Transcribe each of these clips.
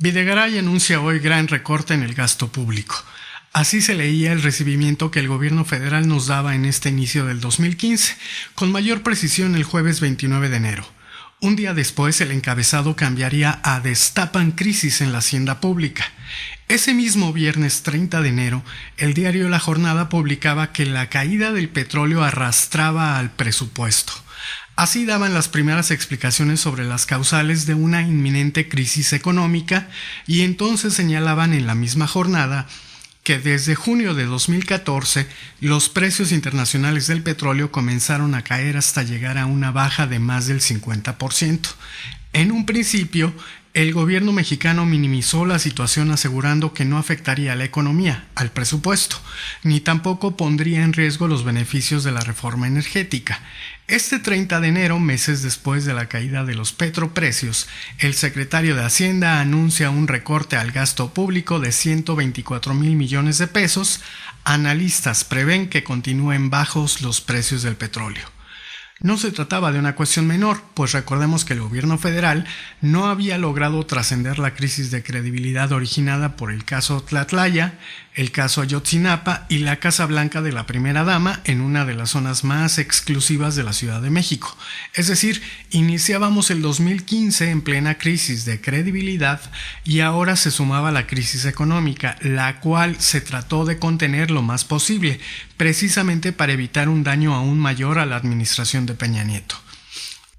Videgaray anuncia hoy gran recorte en el gasto público. Así se leía el recibimiento que el gobierno federal nos daba en este inicio del 2015, con mayor precisión el jueves 29 de enero. Un día después el encabezado cambiaría a "Destapan crisis en la hacienda pública". Ese mismo viernes 30 de enero, el diario La Jornada publicaba que la caída del petróleo arrastraba al presupuesto. Así daban las primeras explicaciones sobre las causales de una inminente crisis económica y entonces señalaban en la misma jornada que desde junio de 2014 los precios internacionales del petróleo comenzaron a caer hasta llegar a una baja de más del 50%. En un principio, el gobierno mexicano minimizó la situación asegurando que no afectaría a la economía, al presupuesto, ni tampoco pondría en riesgo los beneficios de la reforma energética. Este 30 de enero, meses después de la caída de los petroprecios, el secretario de Hacienda anuncia un recorte al gasto público de 124,000 millones de pesos. Analistas prevén que continúen bajos los precios del petróleo. No se trataba de una cuestión menor, pues recordemos que el gobierno federal no había logrado trascender la crisis de credibilidad originada por el caso Tlatlaya, el caso Ayotzinapa y la Casa Blanca de la primera dama en una de las zonas más exclusivas de la Ciudad de México. Es decir, iniciábamos el 2015 en plena crisis de credibilidad y ahora se sumaba la crisis económica, la cual se trató de contener lo más posible, precisamente para evitar un daño aún mayor a la administración de Peña Nieto.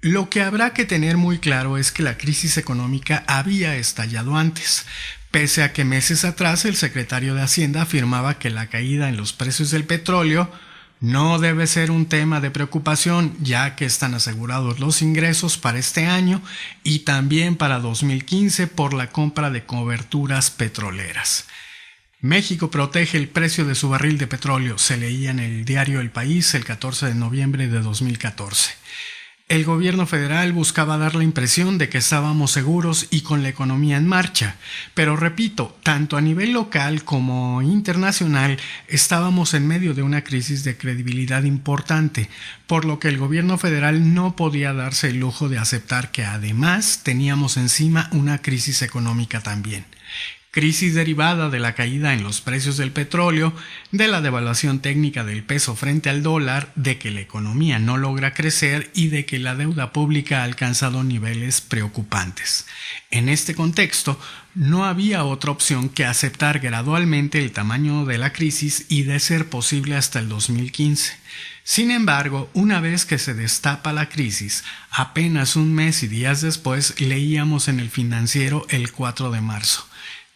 Lo que habrá que tener muy claro es que la crisis económica había estallado antes, pese a que meses atrás el secretario de Hacienda afirmaba que la caída en los precios del petróleo no debe ser un tema de preocupación, ya que están asegurados los ingresos para este año y también para 2015 por la compra de coberturas petroleras. México protege el precio de su barril de petróleo, se leía en el diario El País el 14 de noviembre de 2014. El gobierno federal buscaba dar la impresión de que estábamos seguros y con la economía en marcha, pero repito, tanto a nivel local como internacional estábamos en medio de una crisis de credibilidad importante, por lo que el gobierno federal no podía darse el lujo de aceptar que además teníamos encima una crisis económica también. Crisis derivada de la caída en los precios del petróleo, de la devaluación técnica del peso frente al dólar, de que la economía no logra crecer y de que la deuda pública ha alcanzado niveles preocupantes. En este contexto, no había otra opción que aceptar gradualmente el tamaño de la crisis y, de ser posible, hasta el 2015. Sin embargo, una vez que se destapa la crisis, apenas un mes y días después, leíamos en El Financiero el 4 de marzo.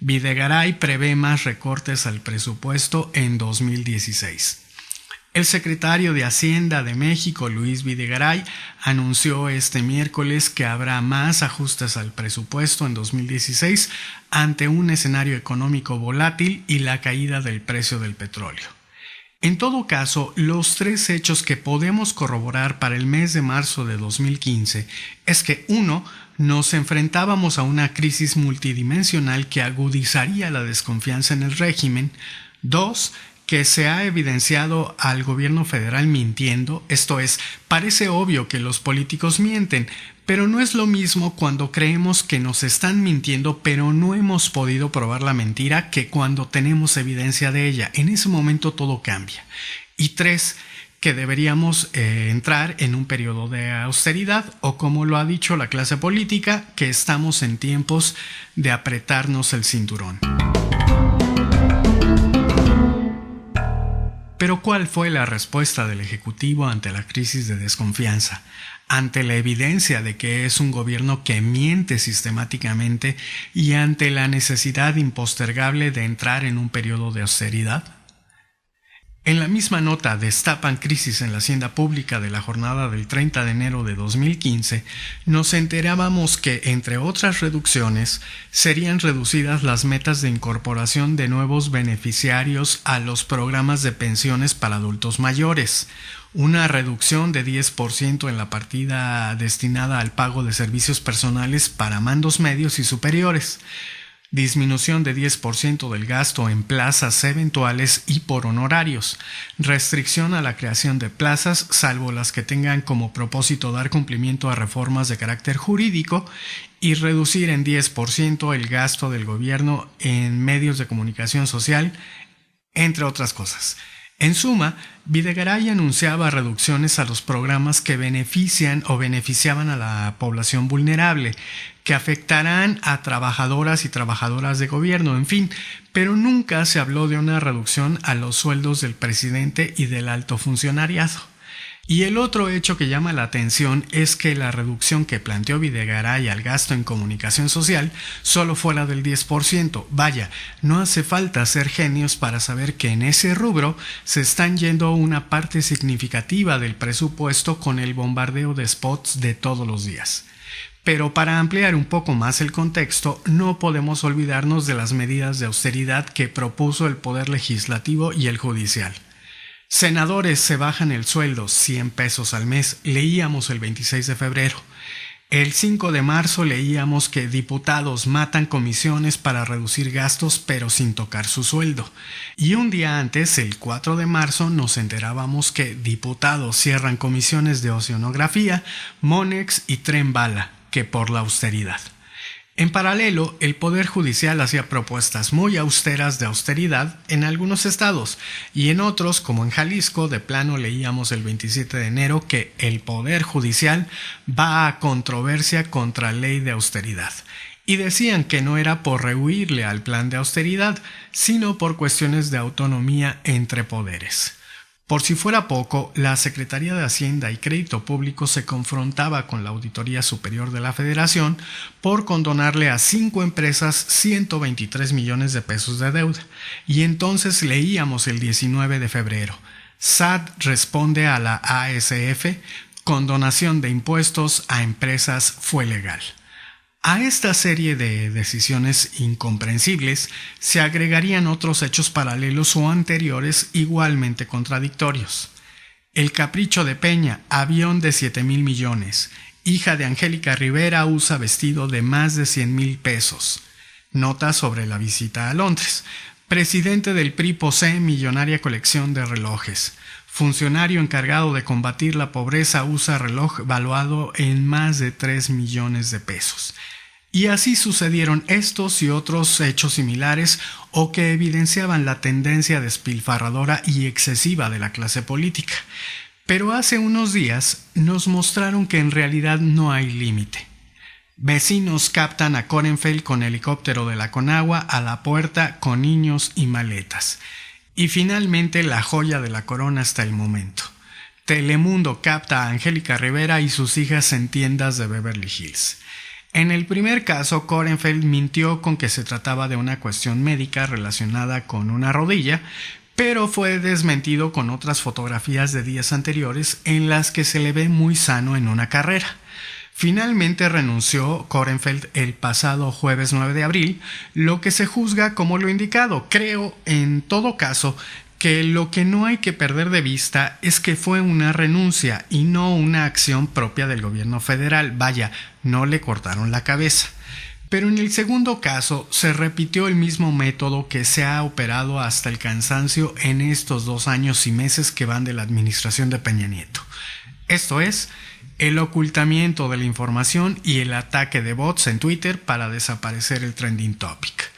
Videgaray prevé más recortes al presupuesto en 2016. El secretario de Hacienda de México, Luis Videgaray, anunció este miércoles que habrá más ajustes al presupuesto en 2016 ante un escenario económico volátil y la caída del precio del petróleo. En todo caso, los tres hechos que podemos corroborar para el mes de marzo de 2015 es que 1. Nos enfrentábamos a una crisis multidimensional que agudizaría la desconfianza en el régimen. 2. Que se ha evidenciado al gobierno federal mintiendo, esto es, parece obvio que los políticos mienten, pero no es lo mismo cuando creemos que nos están mintiendo pero no hemos podido probar la mentira que cuando tenemos evidencia de ella. En ese momento todo cambia. Y 3. Que deberíamos entrar en un periodo de austeridad o, como lo ha dicho la clase política, que estamos en tiempos de apretarnos el cinturón. Pero ¿cuál fue la respuesta del Ejecutivo ante la crisis de desconfianza? Ante la evidencia de que es un gobierno que miente sistemáticamente y ante la necesidad impostergable de entrar en un periodo de austeridad. En la misma nota "Destapan crisis en la hacienda pública" de la jornada del 30 de enero de 2015, nos enterábamos que, entre otras reducciones, serían reducidas las metas de incorporación de nuevos beneficiarios a los programas de pensiones para adultos mayores, una reducción de 10% en la partida destinada al pago de servicios personales para mandos medios y superiores. disminución de 10% del gasto en plazas eventuales y por honorarios, restricción a la creación de plazas salvo las que tengan como propósito dar cumplimiento a reformas de carácter jurídico y reducir en 10% el gasto del gobierno en medios de comunicación social, entre otras cosas. En suma, Videgaray anunciaba reducciones a los programas que benefician o beneficiaban a la población vulnerable, que afectarán a trabajadoras y trabajadoras de gobierno, en fin, pero nunca se habló de una reducción a los sueldos del presidente y del alto funcionariado. Y el otro hecho que llama la atención es que la reducción que planteó Videgaray al gasto en comunicación social solo fuera del 10%. Vaya, no hace falta ser genios para saber que en ese rubro se están yendo una parte significativa del presupuesto con el bombardeo de spots de todos los días. Pero para ampliar un poco más el contexto, no podemos olvidarnos de las medidas de austeridad que propuso el Poder Legislativo y el Judicial. Senadores se bajan el sueldo 100 pesos al mes, leíamos el 26 de febrero. El 5 de marzo leíamos que diputados matan comisiones para reducir gastos pero sin tocar su sueldo. Y un día antes, el 4 de marzo, nos enterábamos que diputados cierran comisiones de oceanografía, Monex y Tren Bala, que por la austeridad. En paralelo, el Poder Judicial hacía propuestas muy austeras de austeridad en algunos estados y en otros, como en Jalisco, de plano leíamos el 27 de enero que el Poder Judicial va a controversia contra ley de austeridad. Y decían que no era por rehuirle al plan de austeridad, sino por cuestiones de autonomía entre poderes. Por si fuera poco, la Secretaría de Hacienda y Crédito Público se confrontaba con la Auditoría Superior de la Federación por condonarle a 5 empresas 123 millones de pesos de deuda. Y entonces leíamos el 19 de febrero. SAT responde a la ASF, condonación de impuestos a empresas fue legal. A esta serie de decisiones incomprensibles se agregarían otros hechos paralelos o anteriores igualmente contradictorios. El capricho de Peña, avión de 7,000 millones. Hija de Angélica Rivera usa vestido de más de 100,000 pesos. Nota sobre la visita a Londres. Presidente del PRI posee millonaria colección de relojes. Funcionario encargado de combatir la pobreza usa reloj valuado en más de 3 millones de pesos. Y así sucedieron estos y otros hechos similares o que evidenciaban la tendencia despilfarradora y excesiva de la clase política. Pero hace unos días nos mostraron que en realidad no hay límite. Vecinos captan a Korenfeld con helicóptero de la Conagua a la puerta con niños y maletas. Y finalmente la joya de la corona hasta el momento. Telemundo capta a Angélica Rivera y sus hijas en tiendas de Beverly Hills. En el primer caso, Korenfeld mintió con que se trataba de una cuestión médica relacionada con una rodilla, pero fue desmentido con otras fotografías de días anteriores en las que se le ve muy sano en una carrera. Finalmente renunció Korenfeld el pasado jueves 9 de abril, lo que se juzga como lo indicado. Creo, en todo caso, que lo que no hay que perder de vista es que fue una renuncia y no una acción propia del gobierno federal. Vaya, no le cortaron la cabeza. Pero en el segundo caso se repitió el mismo método que se ha operado hasta el cansancio en estos 2 años y meses que van de la administración de Peña Nieto. Esto es, el ocultamiento de la información y el ataque de bots en Twitter para desaparecer el trending topic.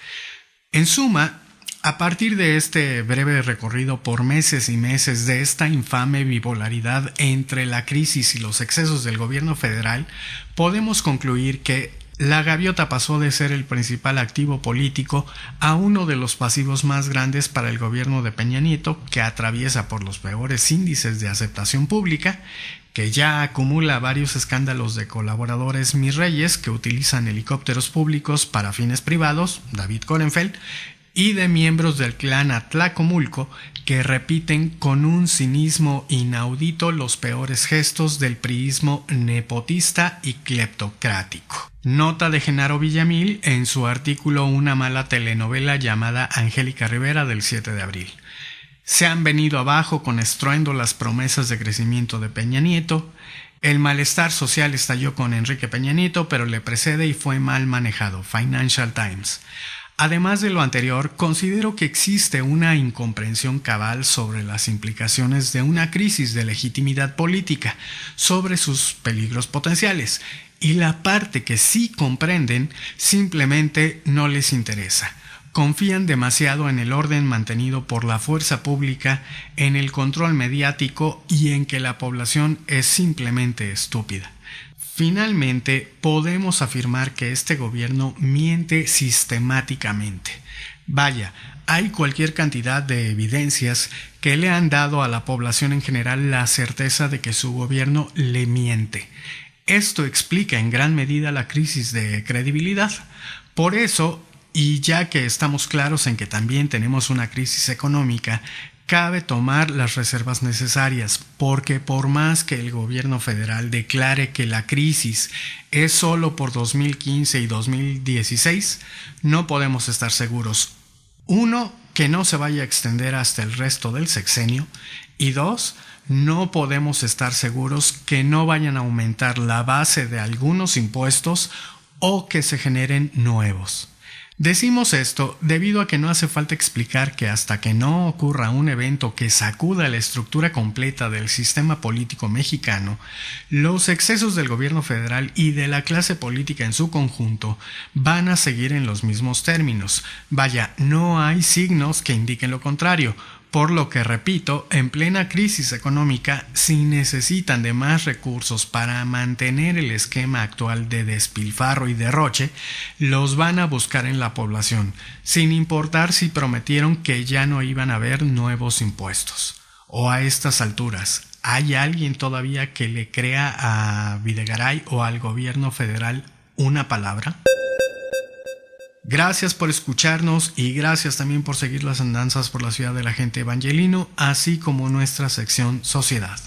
En suma, a partir de este breve recorrido por meses y meses de esta infame bipolaridad entre la crisis y los excesos del gobierno federal, podemos concluir que la gaviota pasó de ser el principal activo político a uno de los pasivos más grandes para el gobierno de Peña Nieto, que atraviesa por los peores índices de aceptación pública, que ya acumula varios escándalos de colaboradores mis reyes que utilizan helicópteros públicos para fines privados, David Korenfeld, y de miembros del clan Atlacomulco que repiten con un cinismo inaudito los peores gestos del priismo nepotista y cleptocrático. Nota de Genaro Villamil en su artículo Una mala telenovela llamada Angélica Rivera del 7 de abril. Se han venido abajo con estruendo las promesas de crecimiento de Peña Nieto. El malestar social estalló con Enrique Peña Nieto, pero le precede y fue mal manejado. Financial Times. Además de lo anterior, considero que existe una incomprensión cabal sobre las implicaciones de una crisis de legitimidad política, sobre sus peligros potenciales, y la parte que sí comprenden simplemente no les interesa. Confían demasiado en el orden mantenido por la fuerza pública, en el control mediático y en que la población es simplemente estúpida. Finalmente, podemos afirmar que este gobierno miente sistemáticamente. Vaya, hay cualquier cantidad de evidencias que le han dado a la población en general la certeza de que su gobierno le miente. Esto explica en gran medida la crisis de credibilidad. Por eso, y ya que estamos claros en que también tenemos una crisis económica, cabe tomar las reservas necesarias, porque por más que el gobierno federal declare que la crisis es solo por 2015 y 2016, no podemos estar seguros. 1, que no se vaya a extender hasta el resto del sexenio, y 2, no podemos estar seguros que no vayan a aumentar la base de algunos impuestos o que se generen nuevos. Decimos esto debido a que no hace falta explicar que hasta que no ocurra un evento que sacuda la estructura completa del sistema político mexicano, los excesos del gobierno federal y de la clase política en su conjunto van a seguir en los mismos términos. Vaya, no hay signos que indiquen lo contrario. Por lo que, repito, en plena crisis económica, si necesitan de más recursos para mantener el esquema actual de despilfarro y derroche, los van a buscar en la población, sin importar si prometieron que ya no iban a haber nuevos impuestos. O a estas alturas, ¿hay alguien todavía que le crea a Videgaray o al gobierno federal una palabra? Gracias por escucharnos y gracias también por seguir las andanzas por la ciudad del agente Evangelino, así como nuestra sección Sociedad.